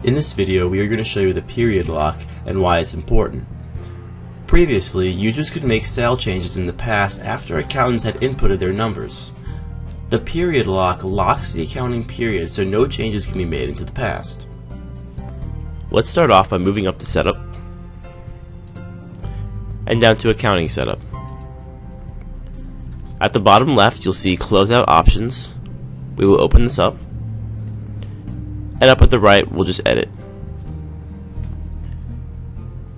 In this video, we are going to show you the period lock and why it's important. Previously, users could make style changes in the past after accountants had inputted their numbers. The period lock locks the accounting period so no changes can be made into the past. Let's start off by moving up to Setup and down to Accounting Setup. At the bottom left, you'll see Closeout Options. We will open this up, and up at the right, we'll just edit.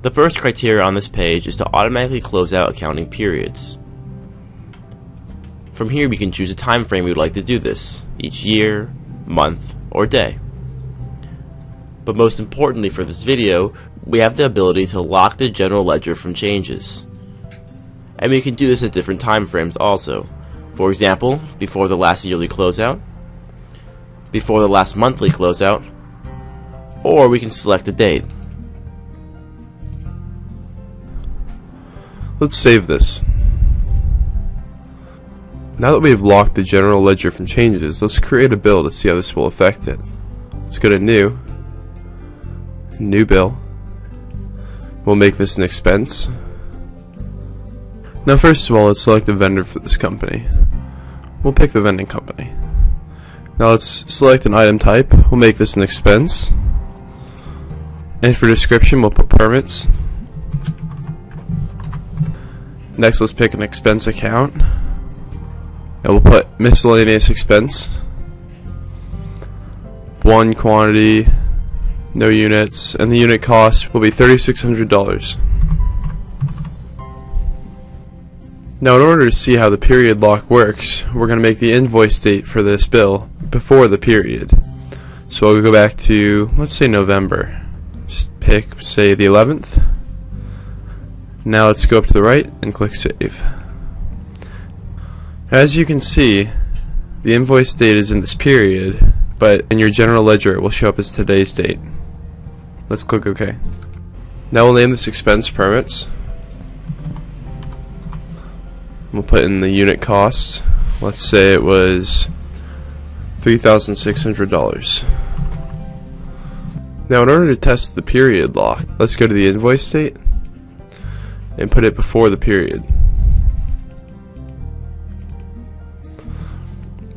The first criteria on this page is to automatically close out accounting periods. From here, we can choose a time frame we would like to do this, each year, month, or day. But most importantly for this video, we have the ability to lock the general ledger from changes. And we can do this at different time frames also. For example, before the last yearly closeout, before the last monthly closeout, or we can select a date. Let's save this. Now that we've locked the general ledger from changes, let's create a bill to see how this will affect it. Let's go to New Bill. We'll make this an expense. Now first of all, let's select a vendor for this company. We'll pick the vending company. Now let's select an item type. We'll make this an expense. And for description, we'll put permits. Next, let's pick an expense account. And we'll put miscellaneous expense. One quantity, no units, and the unit cost will be $3,600. Now in order to see how the period lock works, we're going to make the invoice date for this bill before the period. So I'll go back to, let's say November. Just pick, say, the 11th. Now let's go up to the right and click Save. As you can see, the invoice date is in this period, but in your general ledger it will show up as today's date. Let's click OK. Now we'll name this expense permits. We'll put in the unit cost. Let's say it was $3,600. Now in order to test the period lock, let's go to the invoice date and put it before the period.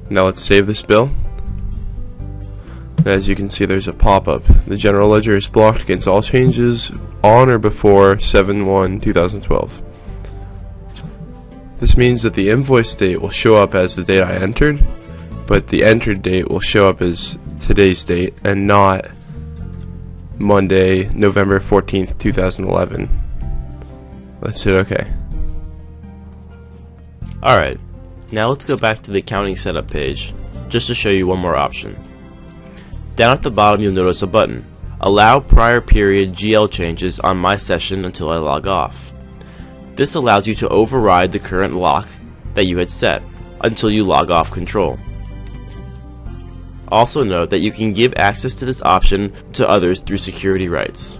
Now let's save this bill. As you can see, there's a pop-up. The general ledger is blocked against all changes on or before 7/1/2012. This means that the invoice date will show up as the date I entered, but the entered date will show up as today's date and not Monday, November 14th, 2011. Let's hit OK. Alright, now let's go back to the accounting setup page, just to show you one more option. Down at the bottom you'll notice a button, Allow prior period GL changes on my session until I log off. This allows you to override the current lock that you had set until you log off control. Also note that you can give access to this option to others through security rights.